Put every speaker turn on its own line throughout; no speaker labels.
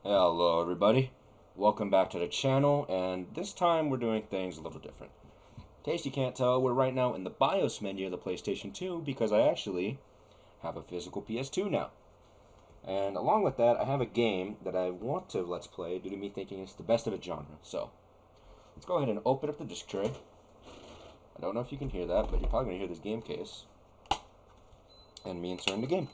Hello everybody, welcome back to the channel, and this time we're doing things a little different. In case you can't tell, we're right now in the BIOS menu of the PlayStation 2 because I actually have a physical PS2 now. And along with that, I have a game that I want to Let's Play due to me thinking it's the best of its genre. So, let's go ahead and open up the disc tray. I don't know if you can hear that, but you're probably going to hear this game case. And me inserting the game.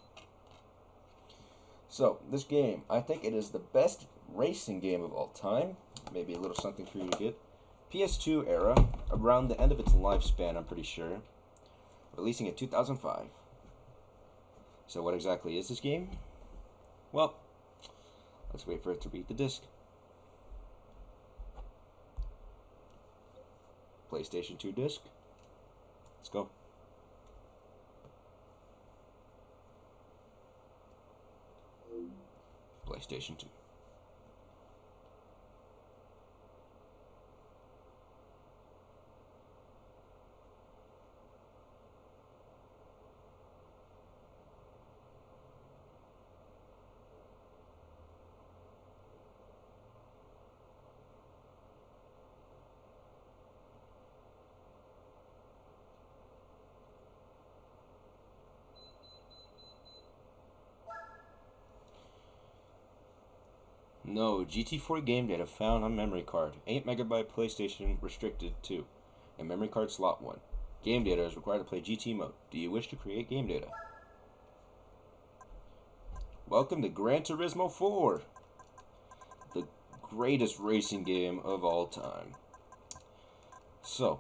So, this game, I think it is the best racing game of all time. Maybe a little something for you to get. PS2 era, around the end of its lifespan, I'm pretty sure. Releasing in 2005. So what exactly is this game? Well, let's wait for it to read the disc. PlayStation 2 disc. Let's go. PlayStation 2. No, GT4 game data found on memory card. 8 megabyte PlayStation restricted 2. And memory card slot 1. Game data is required to play GT mode. Do you wish to create game data? Welcome to Gran Turismo 4. The greatest racing game of all time. So,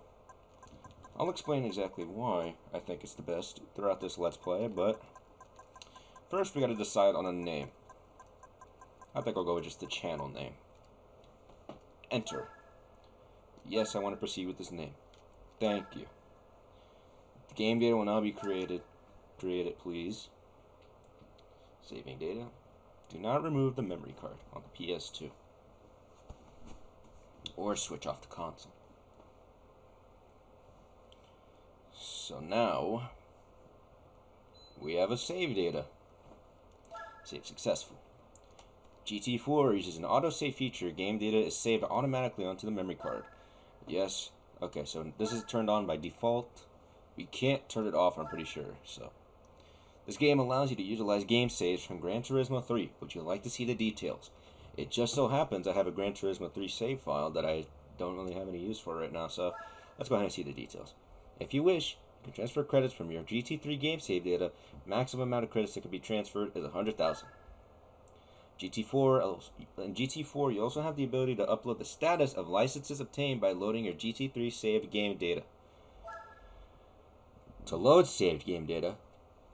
I'll explain exactly why I think it's the best throughout this Let's Play, but first we gotta decide on a name. I think I'll go with just the channel name. Enter. Yes, I want to proceed with this name. Thank you. The game data will now be created. Create it, please. Saving data. Do not remove the memory card on the PS2. Or switch off the console. So now, we have a save data. Save successful. GT4 uses an autosave feature. Game data is saved automatically onto the memory card. Yes. Okay, so this is turned on by default. We can't turn it off, I'm pretty sure. So, this game allows you to utilize game saves from Gran Turismo 3. Would you like to see the details? It just so happens I have a Gran Turismo 3 save file that I don't really have any use for right now, so let's go ahead and see the details. If you wish, you can transfer credits from your GT3 game save data. Maximum amount of credits that can be transferred is 100,000. In GT4, you also have the ability to upload the status of licenses obtained by loading your GT3 saved game data. To load saved game data,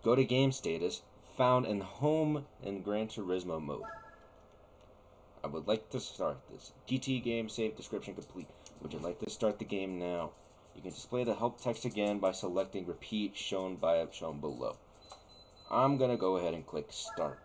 go to Game Status, found in Home in Gran Turismo mode. I would like to start this. GT game save description complete. Would you like to start the game now? You can display the help text again by selecting Repeat shown below. I'm gonna go ahead and click Start.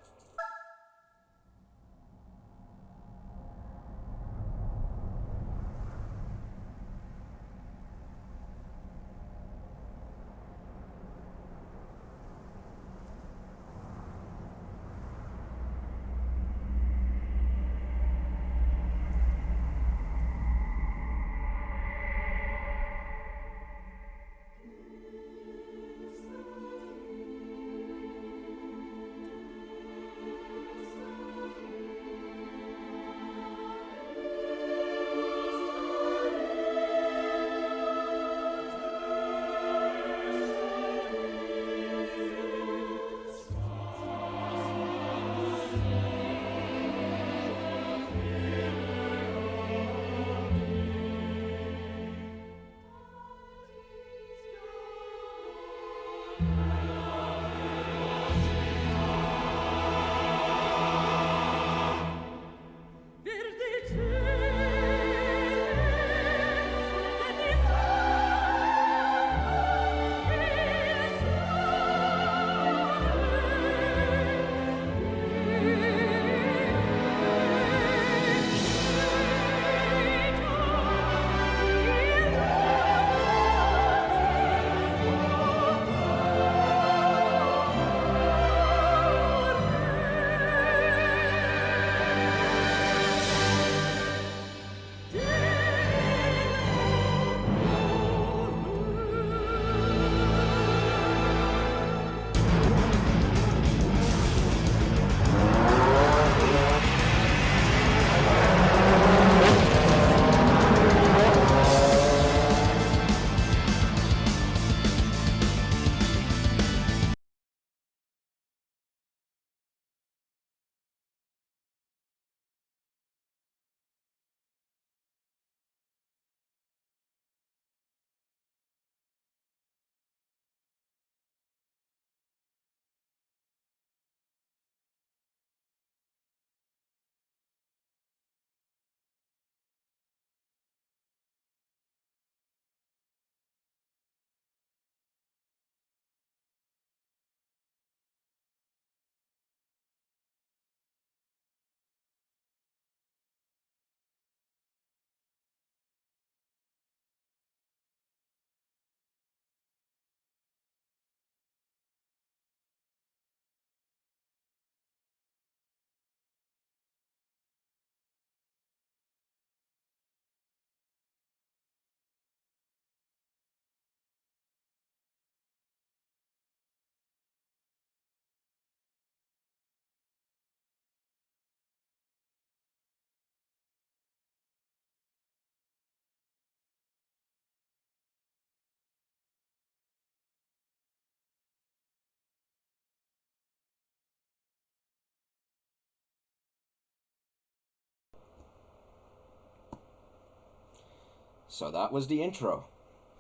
So that was the intro.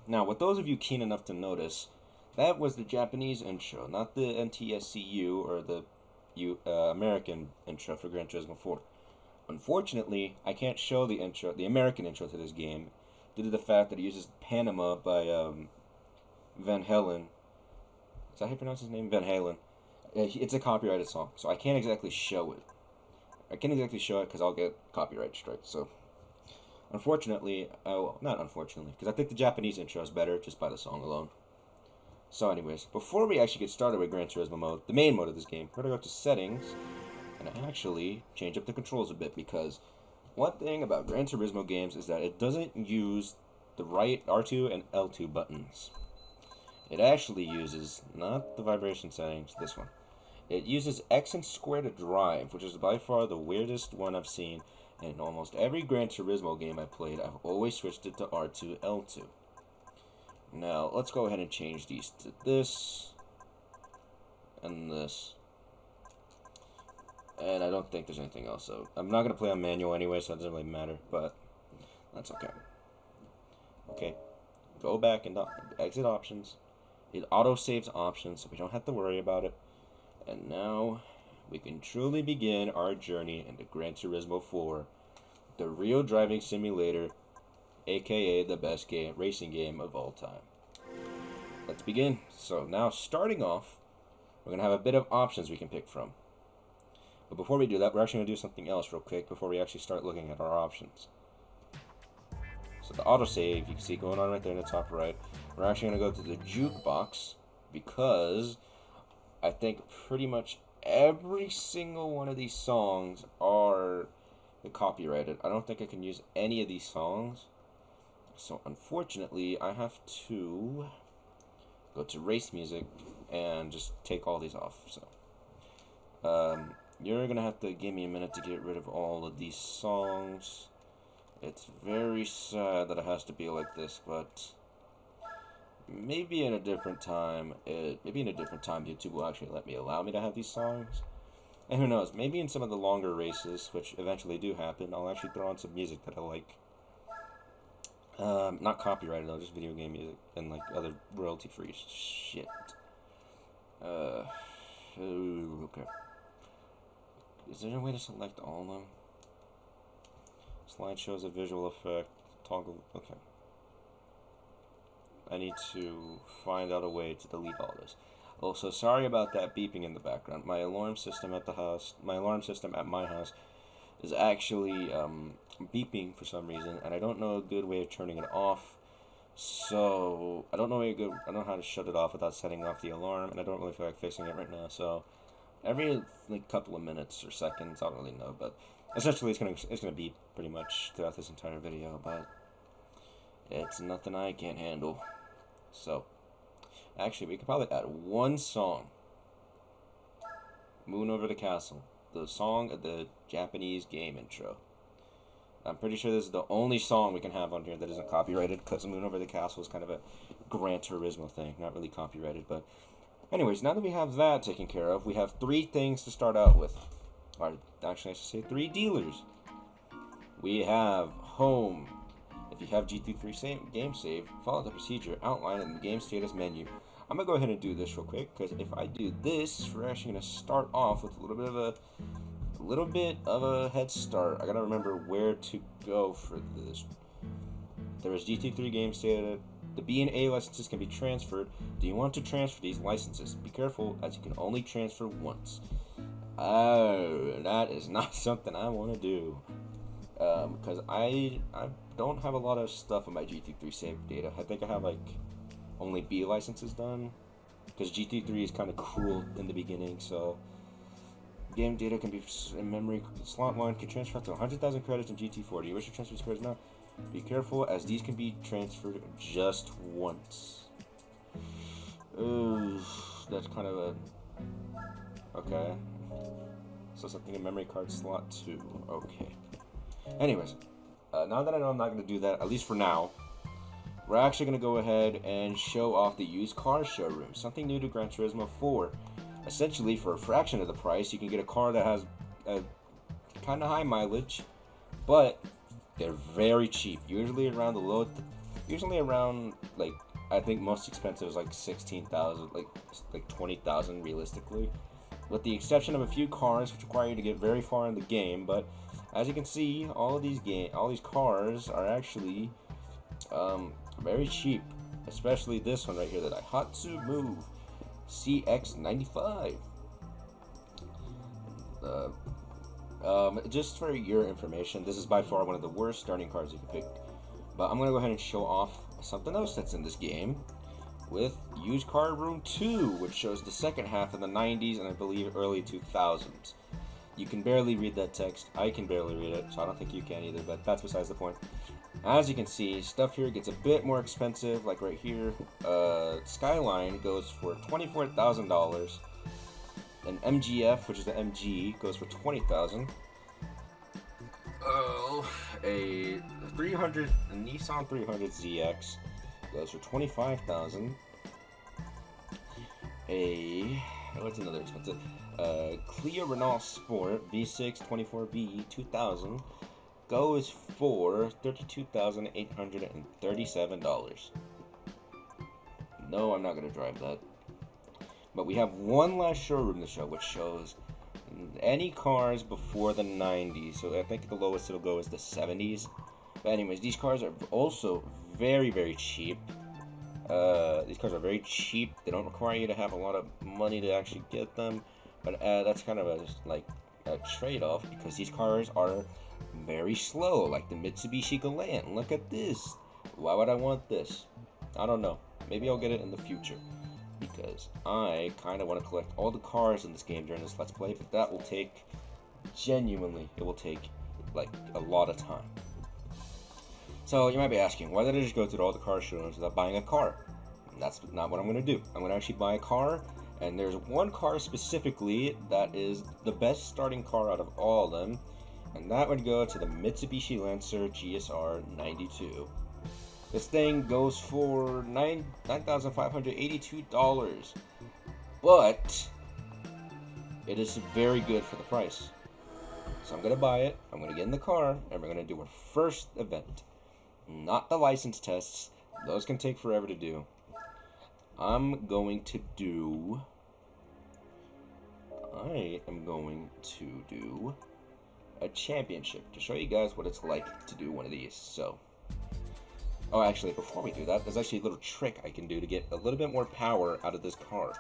Now, with those of you keen enough to notice, that was the Japanese intro, not the NTSCU or the American intro for Gran Turismo 4. Unfortunately, I can't show the intro, the American intro to this game, due to the fact that it uses Panama by Van Halen. Is that how you pronounce his name? Van Halen. It's a copyrighted song, so I can't exactly show it. I can't exactly show it because I'll get copyright strike. So, unfortunately, well, not unfortunately, because I think the Japanese intro is better just by the song alone. So, anyways, before we actually get started with Gran Turismo mode, the main mode of this game, we're gonna go to settings and actually change up the controls a bit, because one thing about Gran Turismo games is that it doesn't use the right R2 and L2 buttons. It actually uses, not the vibration settings, this one. It uses X and square to drive, which is by far the weirdest one I've seen. And in almost every Gran Turismo game I've played, I've always switched it to R2, L2. Now, let's go ahead and change these to this and this. And I don't think there's anything else, so I'm not going to play on manual anyway, so it doesn't really matter, but that's okay. Okay, go back and exit options. It auto-saves options, so we don't have to worry about it. And now, we can truly begin our journey into Gran Turismo 4, the real driving simulator, aka the best racing game of all time. Let's begin. So now, starting off, we're going to have a bit of options we can pick from. But before we do that, we're actually going to do something else real quick before we actually start looking at our options. So the autosave, you can see going on right there in the top right. We're actually going to go to the jukebox, because I think pretty much every single one of these songs are copyrighted. I don't think I can use any of these songs. So unfortunately, I have to go to race music and just take all these off. So you're going to have to give me a minute to get rid of all of these songs. It's very sad that it has to be like this, but maybe in a different time, YouTube will actually allow me to have these songs. And who knows, maybe in some of the longer races, which eventually do happen, I'll actually throw on some music that I like. Not copyrighted though, just video game music and like other royalty-free shit. Okay. Is there a way to select all of them? Slide shows a visual effect. Toggle. Okay. I need to find out a way to delete all this. Also, sorry about that beeping in the background. My alarm system at my house is actually beeping for some reason, and I don't know a good way of turning it off. So I don't know how to shut it off without setting off the alarm, and I don't really feel like fixing it right now. So every couple of minutes or seconds, I don't really know, but essentially it's gonna beep pretty much throughout this entire video, but it's nothing I can't handle. So actually, we could probably add one song. Moon Over the Castle, the song of the Japanese game intro. I'm pretty sure this is the only song we can have on here that isn't copyrighted, because Moon Over the Castle is kind of a Gran Turismo thing, not really copyrighted. But anyways, now that we have that taken care of, we have 3 things to start out with. Or actually, I should say 3 dealers. We have home. If you have GT3 game save, follow the procedure outlined in the game status menu. I'm going to go ahead and do this real quick, because if I do this, we're actually going to start off with a little bit of a head start. I got to remember where to go for this. There is GT3 game status. The B and A licenses can be transferred. Do you want to transfer these licenses? Be careful, as you can only transfer once. Oh, that is not something I want to do. Because I don't have a lot of stuff in my GT3 save data. I think I have only B licenses done, because GT3 is kind of cruel in the beginning. So game data can be in memory slot line can transfer up to 100,000 credits in GT4. Do you wish to transfer these credits now? Be careful, as these can be transferred just once. Ooh, that's kind of a okay. So something in memory card slot 2. Okay. Anyways, now that I know I'm not going to do that, at least for now, we're actually going to go ahead and show off the used car showroom. Something new to Gran Turismo 4. Essentially, for a fraction of the price, you can get a car that has a kind of high mileage, but They're very cheap. Usually around like I think most expensive is like 16,000, like 20,000 realistically, with the exception of a few cars which require you to get very far in the game. But as you can see, all these cars are actually very cheap, especially this one right here, the Daihatsu Move CX-95. Just for your information, this is by far one of the worst starting cars you can pick. But I'm going to go ahead and show off something else that's in this game with Used Car Room 2, which shows the second half of the 90s and I believe early 2000s. You can barely read that text. I can barely read it, so I don't think you can either, but that's besides the point. As you can see, stuff here gets a bit more expensive, like right here. Skyline goes for $24,000. An MGF, which is the MG, goes for $20,000. A Nissan 300 ZX goes for $25,000. What's another expensive? Clio Renault Sport V6 24B 2000 goes for $32,837. No, I'm not gonna drive that. But we have one last showroom to show, which shows any cars before the 90s. So I think the lowest it'll go is the 70s. But anyways, these cars are also very, very cheap. These cars are very cheap. They don't require you to have a lot of money to actually get them. But that's kind of a trade-off, because these cars are very slow, like the Mitsubishi Galant. Look at this. Why would I want this? I don't know. Maybe I'll get it in the future, because I kind of want to collect all the cars in this game during this Let's Play, but that will take, genuinely, it will take, like, a lot of time. So, you might be asking, why did I just go through all the car showrooms without buying a car? And that's not what I'm going to do. I'm going to actually buy a car, and there's one car specifically that is the best starting car out of all of them, and that would go to the Mitsubishi Lancer GSR 92. This thing goes for $9,582, but it is very good for the price. So I'm going to buy it, I'm going to get in the car, and we're going to do our first event. Not the license tests, those can take forever to do. I am going to do a championship to show you guys what it's like to do one of these. So, oh, actually, before we do that, there's actually a little trick I can do to get a little bit more power out of this car,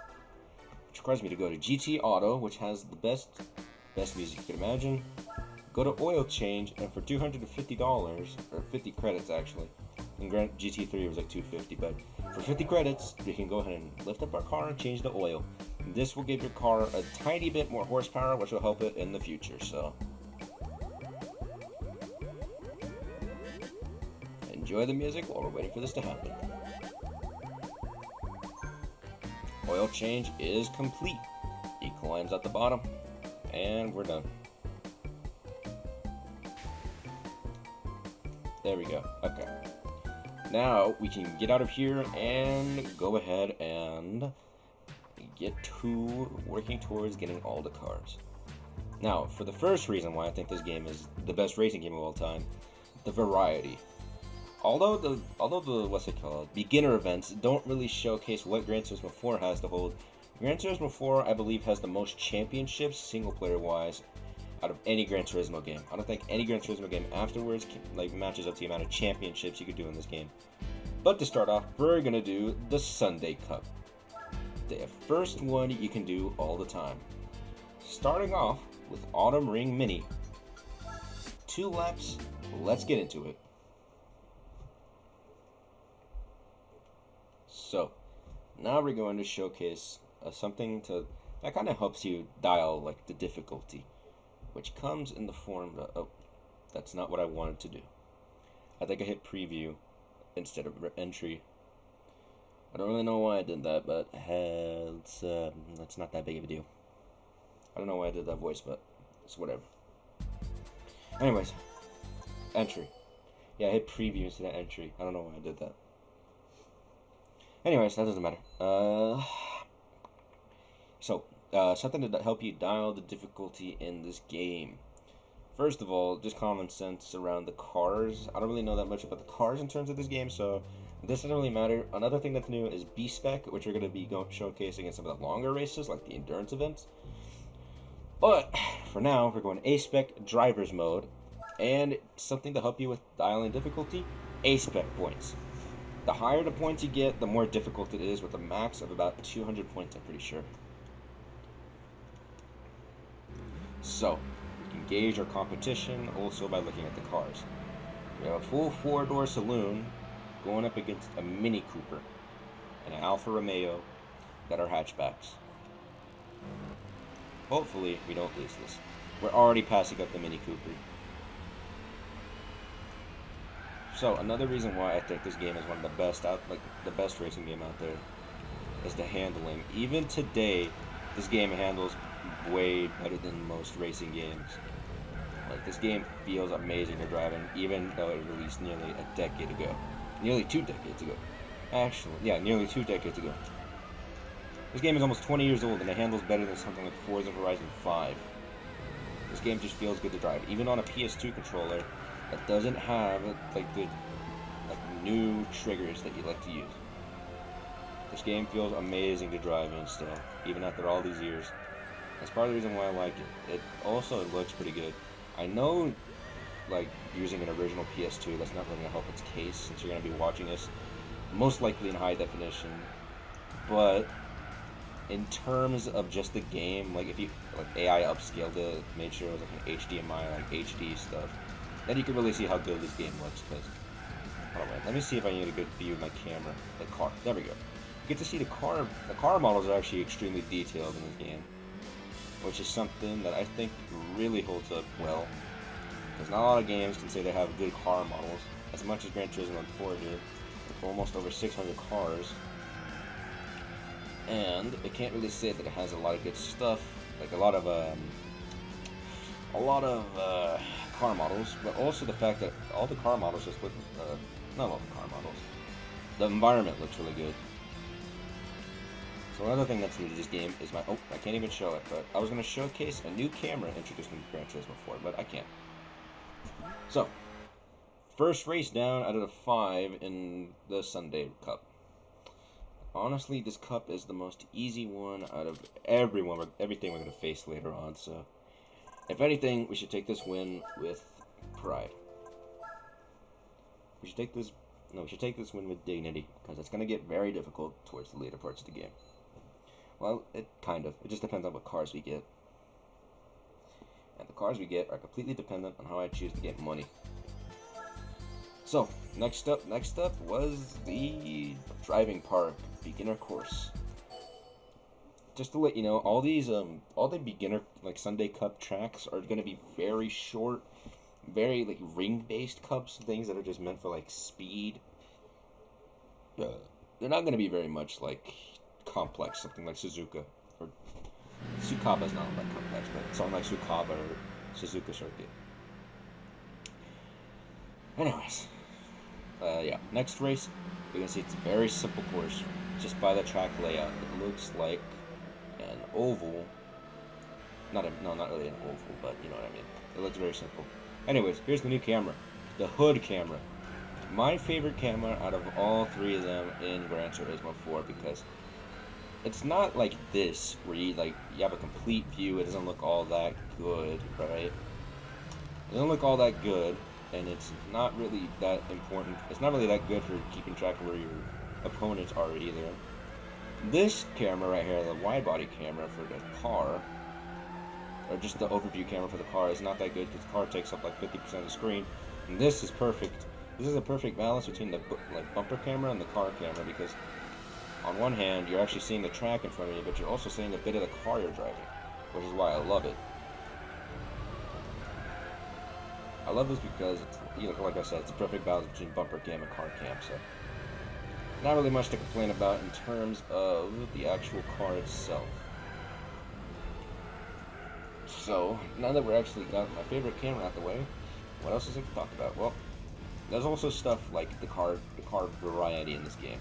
which requires me to go to GT Auto, which has the best music you can imagine. Go to oil change, and for $250, or 50 credits actually, in GT3 it was like $250, but for 50 credits, we can go ahead and lift up our car and change the oil. And this will give your car a tiny bit more horsepower, which will help it in the future, so enjoy the music while we're waiting for this to happen. Oil change is complete. Eco-line's at the bottom, and we're done. There we go. Okay. Now we can get out of here and go ahead and get to working towards getting all the cars. Now, for the first reason why I think this game is the best racing game of all time, the variety. Although the what's it called, beginner events don't really showcase what Gran Turismo 4 has to hold. Gran Turismo 4, I believe, has the most championships single player wise out of any Gran Turismo game. I don't think any Gran Turismo game afterwards matches up to the amount of championships you could do in this game. But to start off, we're gonna do the Sunday Cup, the first one you can do all the time. Starting off with Autumn Ring Mini. 2 laps. Let's get into it. So, now we're going to showcase something that kind of helps you dial like the difficulty, which comes in the form of, oh, that's not what I wanted to do. I think I hit preview instead of entry. I don't really know why I did that, but that's not that big of a deal. I don't know why I did that voice, but it's whatever. Anyways, entry. Yeah, I hit preview instead of entry. I don't know why I did that. Anyways, that doesn't matter. Something to help you dial the difficulty in this game. First of all, just common sense around the cars. I don't really know that much about the cars in terms of this game, so this doesn't really matter. Another thing that's new is B-Spec, which we're going to be showcasing in some of the longer races, like the endurance events. But for now, we're going A-Spec driver's mode, and something to help you with dialing difficulty, A-Spec points. The higher the points you get, the more difficult it is, with a max of about 200 points, I'm pretty sure. So, we can gauge our competition also by looking at the cars. We have a full four-door saloon going up against a Mini Cooper and an Alfa Romeo that are hatchbacks. Hopefully, we don't lose this. We're already passing up the Mini Cooper. So, another reason why I think this game is one of the best the best racing game out there is the handling. Even today, this game handles way better than most racing games. Like, this game feels amazing to drive in, even though it released nearly a decade ago. Nearly 2 decades ago. Actually, yeah, nearly 2 decades ago. This game is almost 20 years old, and it handles better than something like Forza Horizon 5. This game just feels good to drive, even on a PS2 controller that doesn't have like the new triggers that you like to use. This game feels amazing to drive in still, even after all these years. That's part of the reason why I like it. It also looks pretty good. I know, like, using an original PS2, that's not really going to help its case, since you're going to be watching this most likely in high definition. But in terms of just the game, like, if you like AI upscaled it, made sure it was like an HDMI, like HD stuff, then you can really see how good this game looks. Because, hold on, let me see if I can get a good view of my camera. The car, there we go. You get to see the car. The car models are actually extremely detailed in this game, which is something that I think really holds up well. Because not a lot of games can say they have good car models, as much as Gran Turismo and 4 do, with almost over 600 cars. And it can't really say that it has a lot of good stuff, like a lot of car models, but also the fact that all the car models just look, not all the car models, the environment looks really good. So another thing that's new to this game is I can't even show it, but I was going to showcase a new camera introduced in Gran Turismo 4, but I can't. So, first race down out of the 5 in the Sunday Cup. Honestly, this cup is the most easy one out of everything we're going to face later on, so if anything, we should take this win with pride. We should take this win with dignity, because it's going to get very difficult towards the later parts of the game. Well, it just depends on what cars we get. And the cars we get are completely dependent on how I choose to get money. So, next up was the driving park beginner course. Just to let you know, all the beginner, like, Sunday Cup tracks are going to be very short, very, like, ring-based cups, things that are just meant for, like, speed. They're not going to be very much, like, complex, something like Suzuka, or Tsukaba's not that complex, but something like Tsukaba or Suzuka Circuit. Anyways, yeah, next race, we can see it's a very simple course, just by the track layout. It looks like an oval, not really an oval, but you know what I mean. It looks very simple. Anyways, here's the new camera, the hood camera. My favorite camera out of all 3 of them in Gran Turismo 4, because it's not like this, where you have a complete view. It doesn't look all that good, right? It doesn't look all that good, and it's not really that important. It's not really that good for keeping track of where your opponents are either. This camera right here, the wide body camera for the car, or just the overview camera for the car, is not that good because the car takes up like 50% of the screen. And this is perfect. This is a perfect balance between the bumper camera and the car camera, because on one hand, you're actually seeing the track in front of you, but you're also seeing a bit of the car you're driving, which is why I love it. I love this because, like I said, it's a perfect balance between bumper cam and car cam, so not really much to complain about in terms of the actual car itself. So, now that we're actually got my favorite camera out the way, what else is there to talk about? Well, there's also stuff like the car variety in this game.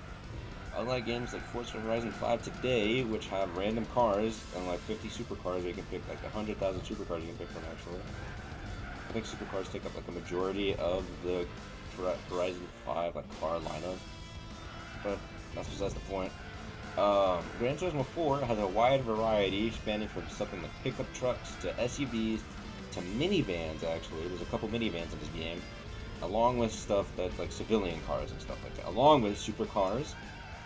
Unlike games like Forza Horizon 5 today, which have random cars and like 50 supercars you can pick, like 100,000 supercars you can pick from actually. I think supercars take up like a majority of the Horizon 5 like car lineup, but that's besides the point. Gran Turismo 4 has a wide variety, spanning from something like pickup trucks to SUVs to minivans. Actually, there's a couple minivans in this game, along with stuff that like civilian cars and stuff like that, along with supercars,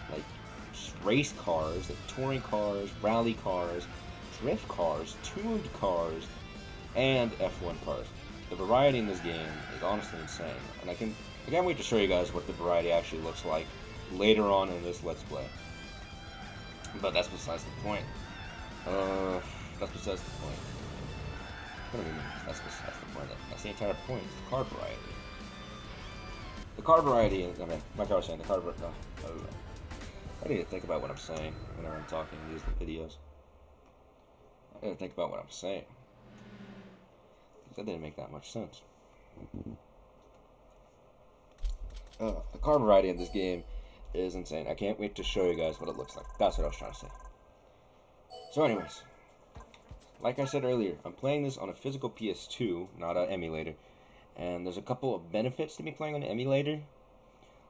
like race cars, like touring cars, rally cars, drift cars, tuned cars, and F1 cars. The variety in this game is honestly insane, and I can't wait to show you guys what the variety actually looks like later on in this Let's Play. But that's besides the point. That's besides the point. What do you mean? That's besides the point. That's the entire point. It's the car variety. The car variety. I mean, like I was saying, the car variety. I need to think about what I'm saying whenever I'm talking in these videos. I need to think about what I'm saying. That didn't make that much sense. The car variety in this game is insane. I can't wait to show you guys what it looks like. That's what I was trying to say. So anyways, like I said earlier, I'm playing this on a physical PS2, not an emulator. And there's a couple of benefits to me playing on an emulator.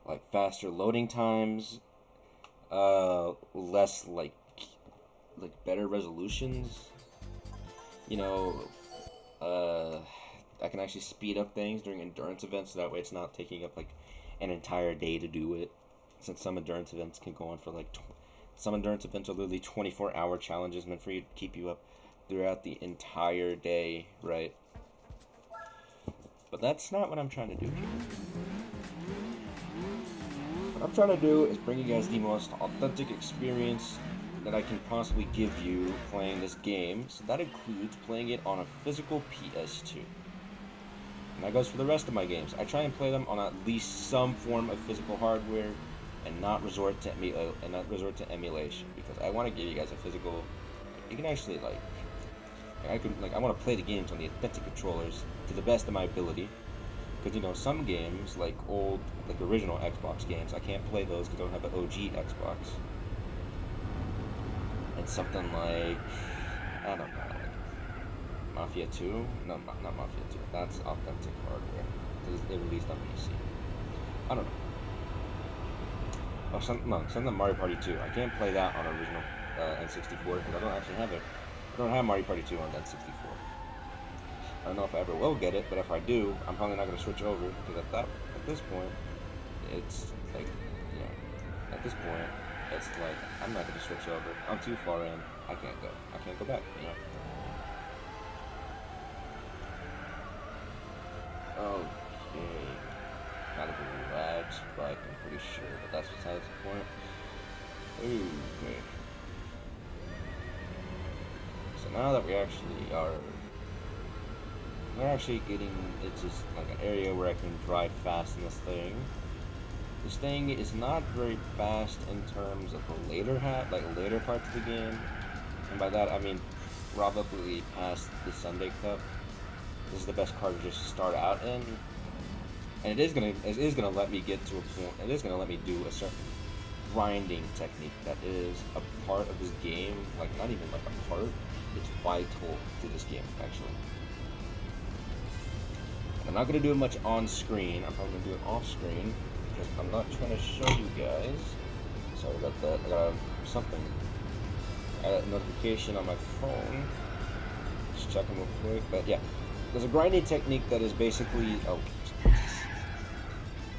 Like faster loading times, less like better resolutions. You know, I can actually speed up things during endurance events, so that way it's not taking up like an entire day to do it. Since some endurance events can go on for like, some endurance events are literally 24-hour challenges meant for you to keep you up throughout the entire day, right? But that's not what I'm trying to do here. What I'm trying to do is bring you guys the most authentic experience that I can possibly give you playing this game. So that includes playing it on a physical PS2. And that goes for the rest of my games. I try and play them on at least some form of physical hardware, and not resort to emulation, because I want to give you guys a physical. You can actually I want to play the games on the authentic controllers to the best of my ability. Because you know, some games like original Xbox games, I can't play those because I don't have an OG Xbox. And something like, I don't know, like Mafia 2? No, not Mafia 2. That's authentic hardware because they released on PC. I don't know. Oh, something Mario Party 2. I can't play that on original N64 because I don't actually have it. I don't have Mario Party 2 on N64. I don't know if I ever will get it, but if I do, I'm probably not going to switch over because at this point, it's like, you know, at this point, it's like I'm not going to switch over. I'm too far in. I can't go back. You know. Okay. Kind of a lag spike, I'm pretty sure, but that's besides the point. Okay. So now that we're actually getting into like an area where I can drive fast in this thing. This thing is not very fast in terms of the later parts of the game, and by that I mean probably past the Sunday Cup. This is the best car to just start out in. And it is gonna let me get to a point. It is gonna let me do a certain grinding technique that is a part of this game. Like not even like a part. It's vital to this game actually. And I'm not gonna do it much on screen. I'm probably gonna do it off screen because I'm not trying to show you guys. Sorry about that. I got something. I got a notification on my phone. Just checking real quick. But yeah, there's a grinding technique that is basically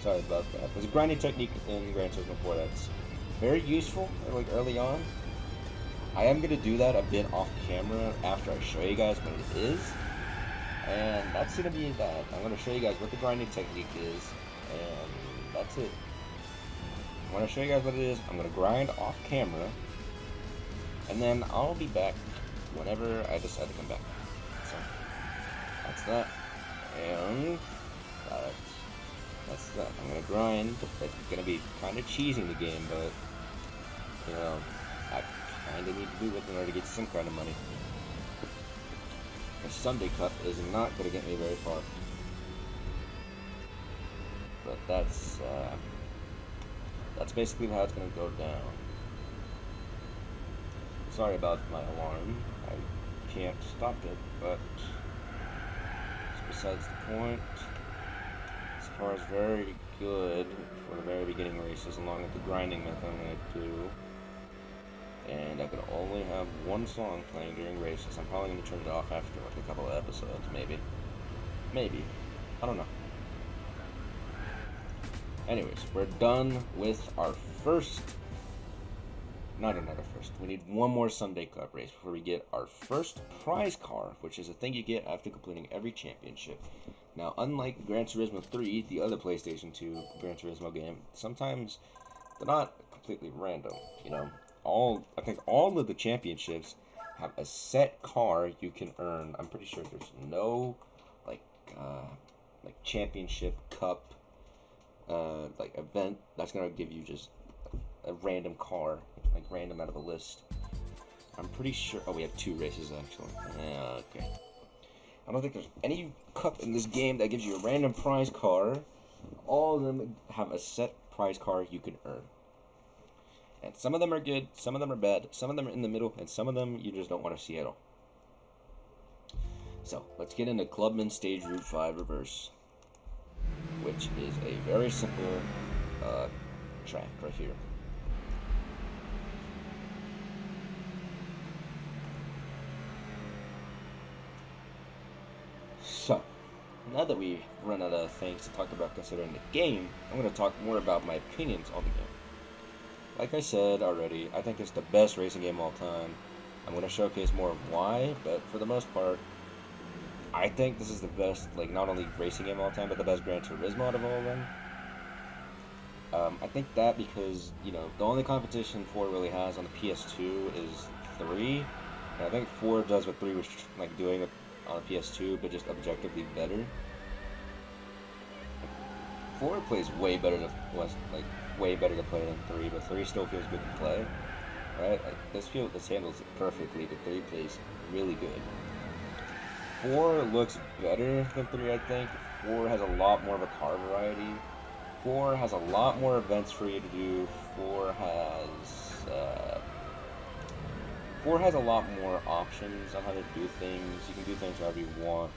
sorry about that. There's a grinding technique in Gran Turismo 4 that's very useful, like early on. I am going to do that a bit off camera after I show you guys what it is. And that's going to be that. I'm going to show you guys what the grinding technique is, and that's it. When I show you guys what it is, I'm going to grind off camera, and then I'll be back whenever I decide to come back. So, that's that. And that's that. I'm gonna grind. It's gonna be kind of cheesing the game, but you know, I kind of need to do it in order to get some kind of money. The Sunday Cup is not gonna get me very far, but that's basically how it's gonna go down. Sorry about my alarm. I can't stop it, but it's besides the point. This car is very good for the very beginning races, along with the grinding method I'm going to do. And I can only have one song playing during races. I'm probably going to turn it off after like a couple of episodes, maybe. Maybe. I don't know. Anyways, we're done with our first... not our first. We need one more Sunday Cup race before we get our first prize car, which is a thing you get after completing every championship. Now, unlike Gran Turismo 3, the other PlayStation 2 Gran Turismo game, sometimes they're not completely random, you know? I think all of the championships have a set car you can earn. I'm pretty sure there's no, like championship cup, like event that's gonna give you just a random car, like random out of a list. I'm pretty sure. Oh, we have 2 races actually. Okay. I don't think there's any cup in this game that gives you a random prize car. All of them have a set prize car you can earn. And some of them are good, some of them are bad, some of them are in the middle, and some of them you just don't want to see at all. So, let's get into Clubman Stage Route 5 Reverse, which is a very simple track right here. So, now that we run out of things to talk about considering the game, I'm going to talk more about my opinions on the game. Like I said already, I think it's the best racing game of all time. I'm going to showcase more of why, but for the most part, I think this is the best, like, not only racing game of all time, but the best Gran Turismo out of all of them. I think that because, you know, the only competition 4 really has on the PS2 is 3. And I think 4 does what 3 was, like, doing on the PS2, but just objectively better. 4 plays way better to play than 3, but 3 still feels good to play, right? This handles it perfectly, but 3 plays really good. 4 looks better than 3, I think. 4 has a lot more of a car variety. 4 has a lot more events for you to do. 4 has a lot more options on how to do things. You can do things however you want.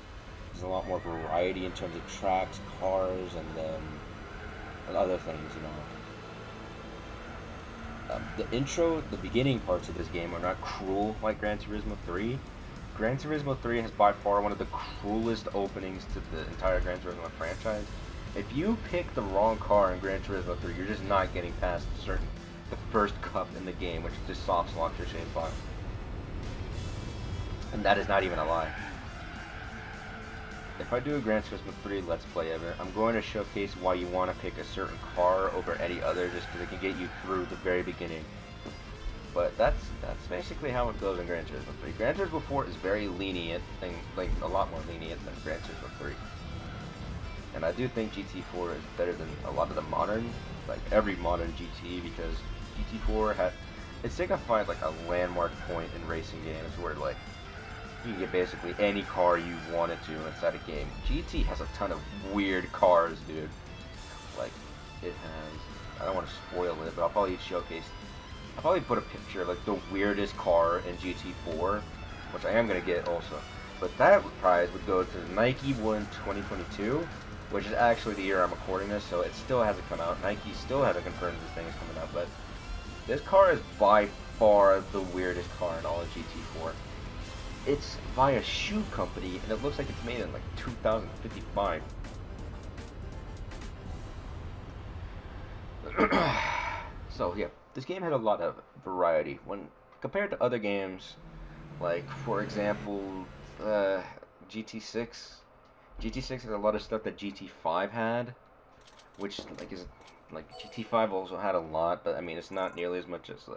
There's a lot more variety in terms of tracks, cars, and other things, you know. The beginning parts of this game are not cruel like Gran Turismo 3. Gran Turismo 3 has by far one of the cruelest openings to the entire Gran Turismo franchise. If you pick the wrong car in Gran Turismo 3, you're just not getting past the first cup in the game, which just soft locks your shape on. And that is not even a lie. If I do a Gran Turismo 3 Let's Play ever, I'm going to showcase why you want to pick a certain car over any other, just because it can get you through the very beginning. But that's basically how it goes in Gran Turismo 3. Gran Turismo 4 is very lenient, and like a lot more lenient than Gran Turismo 3. And I do think GT4 is better than a lot of the modern, like every modern GT, because GT4 it signified like a landmark point in racing games where like you can get basically any car you wanted to inside a game. GT has a ton of weird cars, dude. Like, it has... I don't want to spoil it, but I'll probably put a picture of, like, the weirdest car in GT4, which I am going to get also. But that prize would go to the Nike One 2022, which is actually the year I'm recording this, so it still hasn't come out. Nike still hasn't confirmed this thing is coming out, but this car is by far the weirdest car in all of GT4. It's by a shoe company, and it looks like it's made in like 2055. So yeah, this game had a lot of variety when compared to other games, like for example, GT6. GT6 has a lot of stuff that GT5 had, which like GT5 also had a lot, but I mean it's not nearly as much as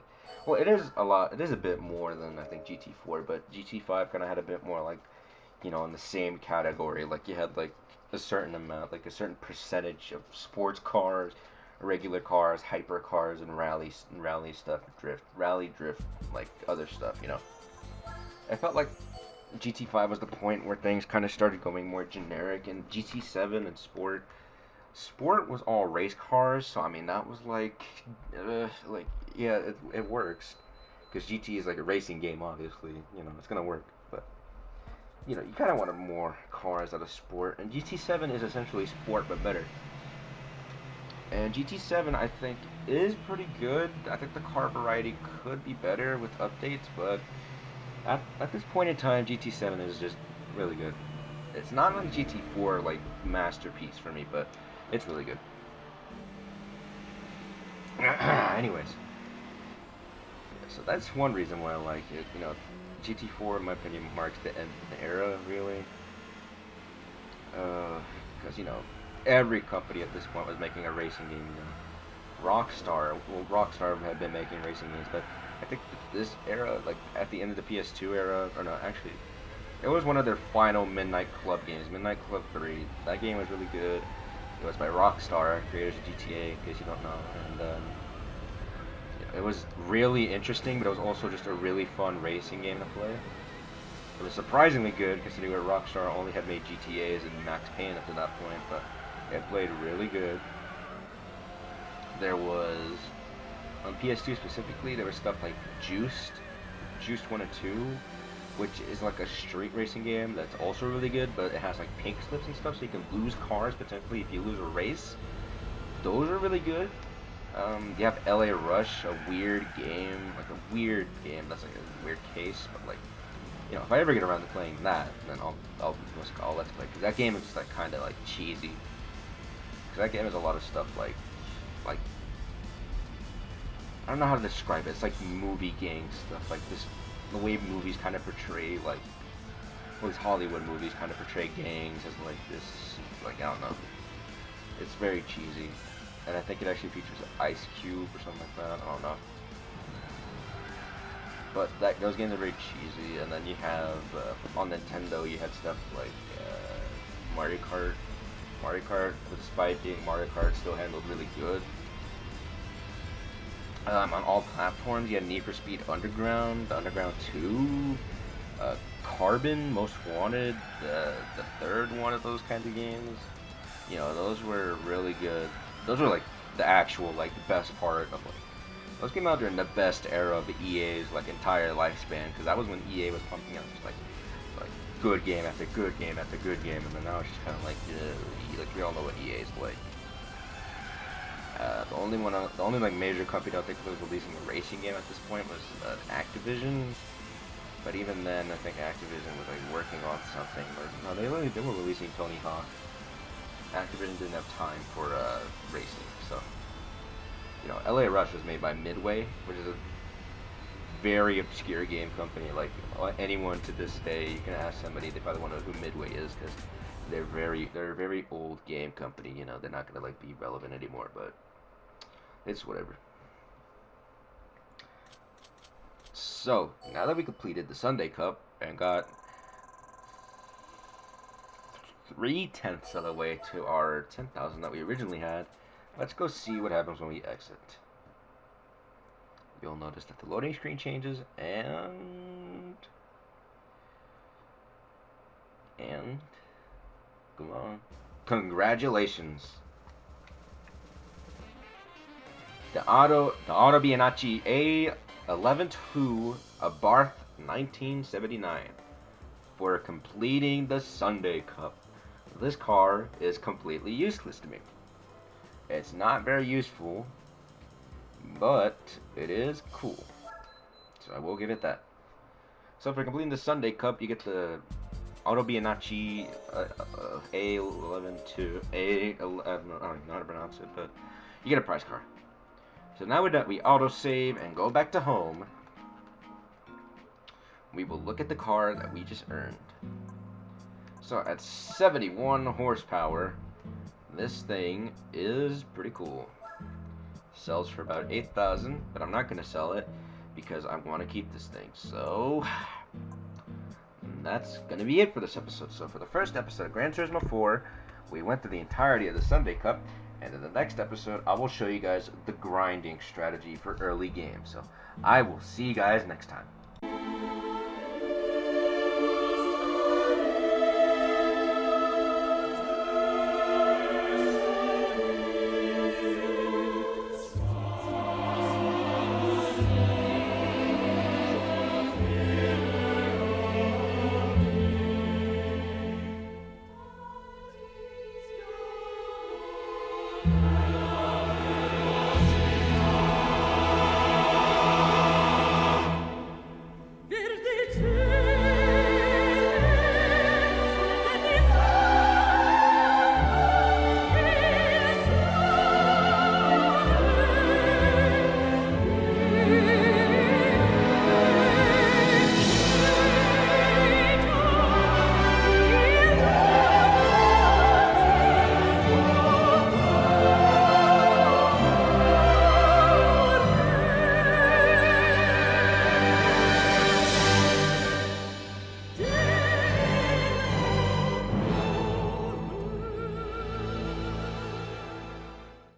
well, it is a lot. It is a bit more than I think GT4, but GT5 kind of had a bit more, like, you know, in the same category. Like you had like a certain amount, like a certain percentage of sports cars, regular cars, hyper cars, and rally stuff, rally drift, like other stuff. You know, I felt like GT5 was the point where things kind of started going more generic, and GT7 and Sport was all race cars, so I mean that was like yeah, it works, because GT is like a racing game, obviously, you know, it's gonna work. But you kind of wanted more cars out of sport, and GT7 is essentially sport but better. And GT7, I think, is pretty good. I think the car variety could be better with updates, but at this point in time, GT7 is just really good. It's not like GT4 like masterpiece for me, but it's really good. Anyways, so that's one reason why I like it. GT4, in my opinion, marks the end of the era, really. Because every company at this point was making a racing game. Rockstar had been making racing games, but I think this era, like at the end of the PS2 era, or no, actually, it was one of their final Midnight Club games, Midnight Club 3. That game was really good. It was by Rockstar, creators of GTA, in case you don't know, and it was really interesting, but it was also just a really fun racing game to play. It was surprisingly good, considering that Rockstar only had made GTAs and Max Payne up to that point, but it played really good. There was, on PS2 specifically, there was stuff like Juiced 1 and 2, which is like a street racing game that's also really good, but it has like pink slips and stuff, so you can lose cars potentially if you lose a race. Those are really good. You have LA Rush, a weird game, that's like a weird case, but like, if I ever get around to playing that, then I'll let's play, because that game is just like kind of like cheesy. Because that game has a lot of stuff like I don't know how to describe it. It's like movie gang stuff, like this, the way movies kind of portray, like, well, these Hollywood movies kind of portray gangs as like this, like, I don't know. It's very cheesy. And I think it actually features Ice Cube or something like that. I don't know. But those games are very cheesy. And then you have, on Nintendo, you had stuff like Mario Kart. Mario Kart, despite being Mario Kart, still handled really good. On all platforms, you had Need for Speed Underground, Underground 2, Carbon, Most Wanted, the third one of those kinds of games. Those were really good. Those were like the actual, like, the best part of, like, those came out during the best era of the EA's like entire lifespan, because that was when EA was pumping out just like good game after good game after good game, and then now it's just kind of like we all know what EA is like. The only like major company I think that was releasing a racing game at this point was Activision, but even then I think Activision was like working on something. Or no, they were releasing Tony Hawk. Activision didn't have time for racing, so LA Rush was made by Midway, which is a very obscure game company. Like, anyone to this day, you can ask somebody, they probably won't know who Midway is, because they're a very old game company. They're not gonna like be relevant anymore, but it's whatever. So now that we completed the Sunday Cup and got 3/10 of the way to our 10,000 that we originally had, let's go see what happens when we exit. You'll notice that the loading screen changes, and come on, congratulations. The Auto Bianchi A112 Abarth 1979 for completing the Sunday Cup. This car is completely useless to me. It's not very useful, but it is cool, so I will give it that. So for completing the Sunday Cup, you get the Auto Bianchi A112 I don't know how to pronounce it, but you get a prize car. So now that we auto-save and go back to home, we will look at the car that we just earned. So at 71 horsepower, this thing is pretty cool. Sells for about 8,000, but I'm not going to sell it because I want to keep this thing. So that's going to be it for this episode. So for the first episode of Gran Turismo 4, we went through the entirety of the Sunday Cup, and in the next episode, I will show you guys the grinding strategy for early games. So I will see you guys next time.